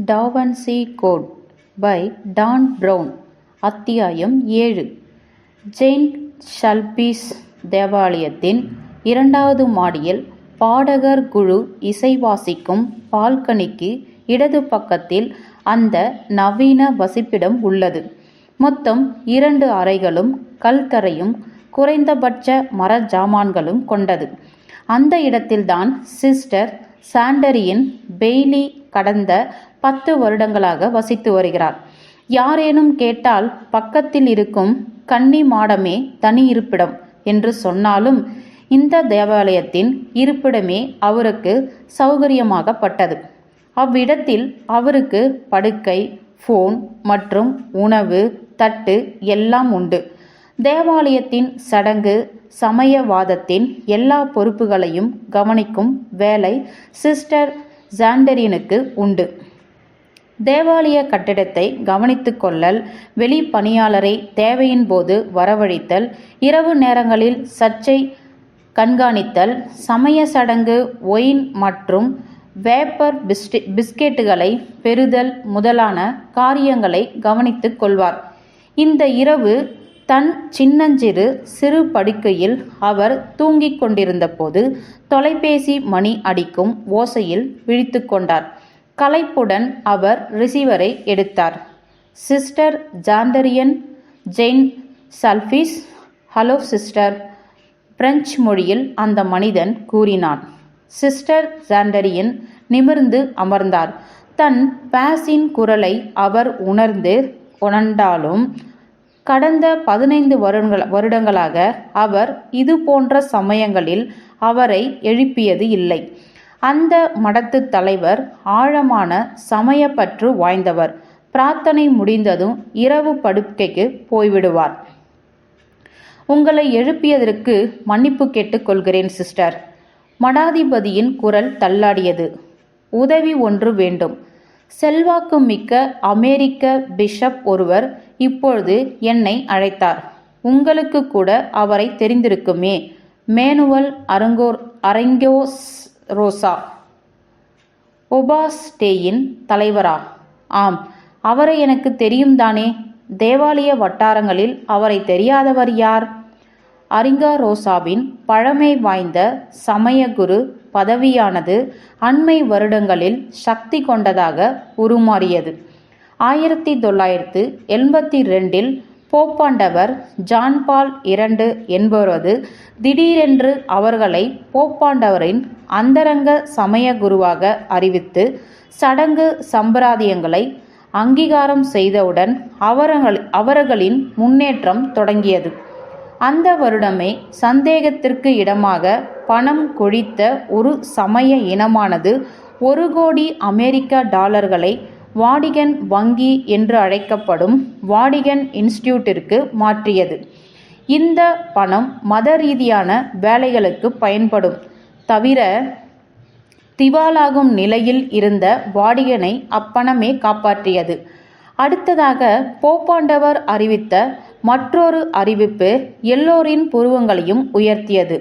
டா Vinci Code by Dan Brown. அத்தியாயம் 7. Saint சல்பீஸ் தேவாலயத்தின் 2வது மாடியில் பாடகர் குழு இசை வாசிக்கும் பால்கனிக்கு இடது பக்கத்தில் அந்த நவீன வசிப்பிடம் உள்ளது. மொத்தம் 2 அறைகளும் கல்தரையும் குறைந்தபட்ச மர ஜாமான்களும் கொண்டது. அந்த இடத்தில்தான் சிஸ்டர் சாண்டரியின் பெய்லி கடந்த 10 வருடங்களாக வசித்து வருகிறார். யாரேனும் கேட்டால் பக்கத்தில் இருக்கும் கன்னி மாடமே தனி இருப்பிடம் என்று சொன்னாலும் இந்த தேவாலயத்தின் இருப்பிடமே அவருக்கு சௌகரியமாகப்பட்டது. அவ்விடத்தில் அவருக்கு படுக்கை, போன் மற்றும் உணவு தட்டு எல்லாம் உண்டு. தேவாலயத்தின் சடங்கு சமயவாதத்தின் எல்லா பொறுப்புகளையும் கவனிக்கும் வேலை சிஸ்டர் சாண்டரினுக்கு உண்டு. தேவாலய கட்டிடத்தை கவனித்து கொள்ளல், வெளி பணியாளரை தேவையின் போது வரவழைத்தல், இரவு நேரங்களில் சர்ச்சை கண்காணித்தல், சமய சடங்கு ஒயின் மற்றும் வேப்பர் பிஸ்கெட்டுகளை பெறுதல் முதலான காரியங்களை கவனித்துக் கொள்வார். இந்த இரவு தன் சின்னஞ்சிறு சிறு படுக்கையில் அவர் தூங்கிக் கொண்டிருந்த போது தொலைபேசி மணி அடிக்கும் ஓசையில் விழித்து கொண்டார். களைப்புடன் அவர் ரிசீவரை எடுத்தார். சிஸ்டர் சாண்டரியன், saint Sulpice. Hello sister, French மொழியில் அந்த மனிதன் கூறினான். சிஸ்டர் சாண்டரியன் நிமிர்ந்து அமர்ந்தார். தன் பாஸின் குரலை அவர் உணர்ந்தாலும் கடந்த 15 வருடங்களாக அவர் இது போன்ற சமயங்களில் அவரை எழுப்பியது இல்லை. அந்த மடத்து தலைவர் ஆழமான சமயப்பற்று வாய்ந்தவர். பிரார்த்தனை முடிந்ததும் இரவு படுக்கைக்கு போய்விடுவார். உங்களை எழுப்பியதற்கு மன்னிப்பு கேட்டுக் கொள்கிறேன் சிஸ்டர். மடாதிபதியின் குரல் தள்ளாடியது. உதவி ஒன்று வேண்டும். செல்வாக்கு மிக்க அமெரிக்க பிஷப் ஒருவர் இப்பொழுது என்னை அழைத்தார். உங்களுக்கு கூட அவரை தெரிந்திருக்குமே. மேனுவல் அரங்கோரோசா, ஒபாஸ்டேயின் தலைவரா? ஆம், அவரை எனக்கு தெரியும் தானே. தேவாலய வட்டாரங்களில் அவரை தெரியாதவர் யார்? அரிங்காரோசாவின் பழமை வாய்ந்த சமயகுரு பதவியானது அண்மை வருடங்களில் சக்தி கொண்டதாக உருமாறியது. 1982 போப்பாண்டவர் ஜான் பால் II என்பவரது திடீரென்று அவர்களை போப்பாண்டவரின் அந்தரங்க சமய குருவாக அறிவித்து சடங்கு சம்பிரதாயங்களை அங்கீகாரம் செய்தவுடன் அவர்களின் முன்னேற்றம் தொடங்கியது. அந்த வருடமே சந்தேகத்திற்கு இடமாக பணம் கொழித்த ஒரு சமய இனமானது 1 கோடி அமெரிக்க டாலர்களை வாடிகன் வங்கி என்று அழைக்கப்படும் வாடிகன் இன்ஸ்டிடியூட்டிற்கு மாற்றியது. இந்த பணம் மத ரீதியான வேலைகளுக்கு பயன்படும் தவிர திவாலாகும் நிலையில் இருந்த வாடிகனை அப்பணமே காப்பாற்றியது. அடுத்ததாக போப்பாண்டவர் அறிவித்த மற்றொரு அறிவிப்பு எல்லோரின் புருவங்களையும் உயர்த்தியது.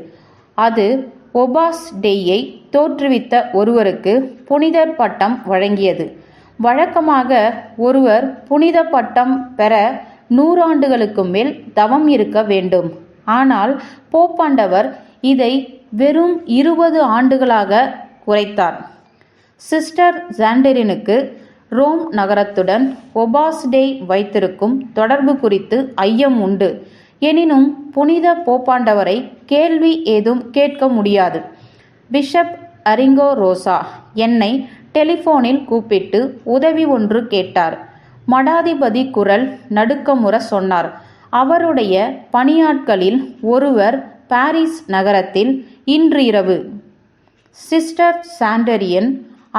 அது ஒபாஸ்டேயை தோற்றுவித்த ஒருவருக்கு புனிதர் பட்டம் வழங்கியது. வழக்கமாக ஒருவர் புனித பட்டம் பெற 100 ஆண்டுகளுக்கு மேல் தவம் இருக்க வேண்டும். ஆனால் போப்பாண்டவர் இதை வெறும் 20 ஆண்டுகளாக குறைத்தார். சிஸ்டர் சாண்டரினுக்கு ரோம் நகரத்துடன் ஒபாஸ்டே வைத்திருக்கும் தொடர்பு குறித்து ஐயம் உண்டு. எனினும் புனித போப்பாண்டவரை கேள்வி ஏதும் கேட்க முடியாது. பிஷப் அரிங்கோரோசா என்னை டெலிபோனில் கூப்பிட்டு உதவி ஒன்று கேட்டார். மடாதிபதி குரல் நடுக்கமுற சொன்னார். அவருடைய பணியாட்களில் ஒருவர் பாரிஸ் நகரத்தில் இன்று இரவு. சிஸ்டர் சாண்டரியன்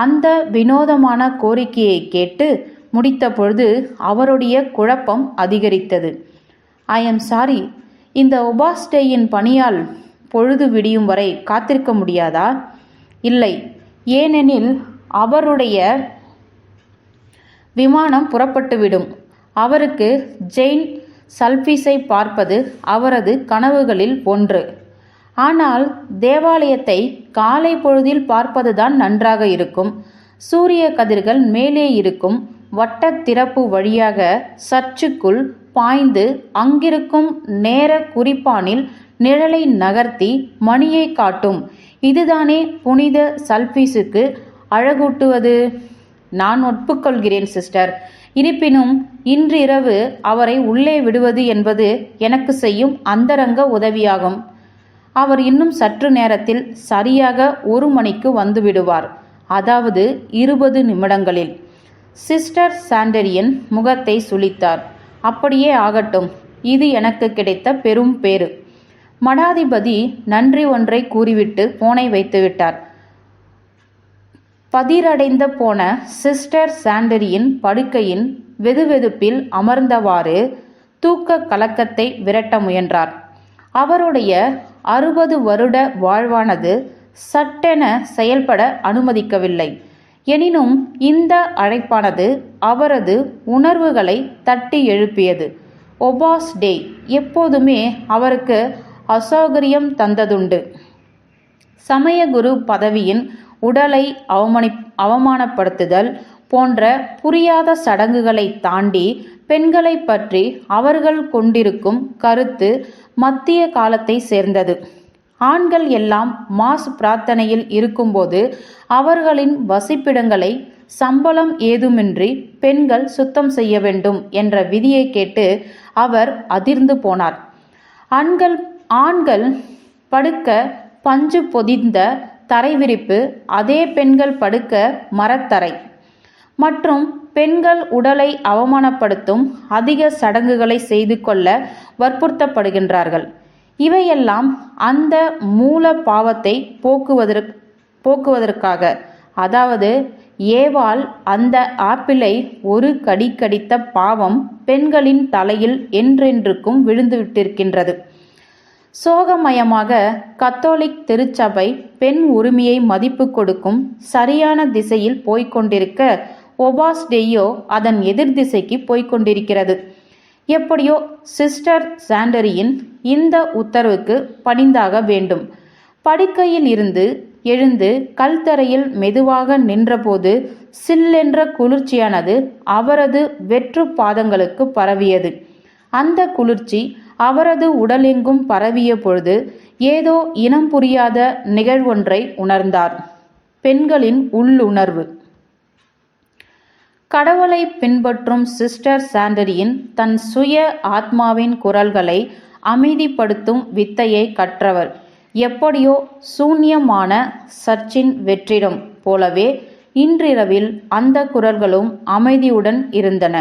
அந்த வினோதமான கோரிக்கையை கேட்டு முடித்த பொழுது அவருடைய குழப்பம் அதிகரித்தது. ஐ எம் சாரி, இந்த ஒபாஸ்டேயின் பணியால் பொழுது விடியும் வரை காத்திருக்க முடியாதா? இல்லை, ஏனெனில் அவருடைய விமானம் புறப்பட்டுவிடும். அவருக்கு செயின்ட் சல்பீஸை பார்ப்பது அவரது கனவுகளில் ஒன்று. ஆனால் தேவாலயத்தை காலை பொழுதில் பார்ப்பதுதான் நன்றாக இருக்கும். சூரிய கதிர்கள் மேலே இருக்கும் வட்ட திறப்பு வழியாக சர்ச்சுக்குள் பாய்ந்து அங்கிருக்கும் நேர குறிப்பானில் நிழலை நகர்த்தி மணியை காட்டும். இதுதானே புனித சல்பீஸுக்கு அழகூட்டுவது. நான் ஒப்புக்கொள்கிறேன் சிஸ்டர். இருப்பினும் இன்று இரவு அவரை உள்ளே விடுவது என்பது எனக்கு செய்யும் அந்தரங்க உதவியாகும். அவர் இன்னும் சற்று நேரத்தில் சரியாக 1 மணிக்கு வந்து விடுவார், அதாவது 20 நிமிடங்களில். சிஸ்டர் சாண்டரியன் முகத்தை சுளித்தார். அப்படியே ஆகட்டும், இது எனக்கு கிடைத்த பெரும் பேறு. மடாதிபதி நன்றி ஒன்றை கூறிவிட்டு போனை வைத்துவிட்டார். பதிரடைந்த போன சிஸ்டர் சாண்டரியின் படுக்கையின் வெதுவெதுப்பில் அமர்ந்தவாறு தூக்க கலக்கத்தை விரட்ட முயன்றார். அவருடைய 60 வருட வாழ்வானது சட்டென செயல்பட அனுமதிக்கவில்லை. எனினும் இந்த அழைப்பானது அவரது உணர்வுகளை தட்டி எழுப்பியது. ஒபாஸ் டே எப்போதுமே அவருக்கு அசௌகரியம் தந்ததுண்டு. சமயகுரு பதவியின் உடலை அவமானப்படுத்துதல் போன்ற புரியாத சடங்குகளை தாண்டி பெண்களை பற்றி அவர்கள் கொண்டிருக்கும் கருத்து மத்திய காலத்தை சேர்ந்தது. ஆண்கள் எல்லாம் மாஸ் பிரார்த்தனையில் இருக்கும்போது அவர்களின் வசிப்பிடங்களை சம்பளம் ஏதுமின்றி பெண்கள் சுத்தம் செய்ய வேண்டும் என்ற விதியை கேட்டு அவர் அதிர்ந்து போனார். ஆண்கள் படுக்க பஞ்சு பொதிந்த தரை விரிப்பு, அதே பெண்கள் படுக்க மரத்தரை மற்றும் பெண்கள் உடலை அவமானப்படுத்தும் அதிக சடங்குகளை செய்து கொள்ள வற்புறுத்தப்படுகின்றார்கள். இவையெல்லாம் அந்த மூல பாவத்தை போக்குவதற்காக, அதாவது ஏவாள் அந்த ஆப்பிளை ஒரு கடி கடித்த பாவம் பெண்களின் தலையில் என்றென்றுக்கும் விழுந்துவிட்டிருக்கின்றது. சோகமயமாக கத்தோலிக் திருச்சபை பெண் உரிமையை மதிப்பு கொடுக்கும் சரியான திசையில் போய்கொண்டிருக்க, ஒபாஸ் டேயோ அதன் எதிர் திசைக்கு போய்கொண்டிருக்கிறது. எப்படியோ சிஸ்டர் சாண்டரியின் இந்த உத்தரவுக்கு பணிந்தாக வேண்டும். படுக்கையில் இருந்து எழுந்து கல்தரையில் மெதுவாக நின்றபோது சில்லென்ற குளிர்ச்சியானது அவரது வெற்று பாதங்களுக்கு பரவியது. அந்த குளிர்ச்சி அவரது உடலெங்கும் பரவிய பொழுது ஏதோ இனம் புரியாத நிகழ்வொன்றை உணர்ந்தார். பெண்களின் உள்ளுணர்வு. கடவுளை பின்பற்றும் சிஸ்டர் சாண்டரியின் தன் சுய ஆத்மாவின் குரல்களை அமைதிப்படுத்தும் வித்தையை கற்றவர். எப்படியோ சூன்யமான சர்ச்சின் வெற்றிடம் போலவே இன்றிரவில் அந்த குரல்களும் அமைதியுடன் இருந்தன.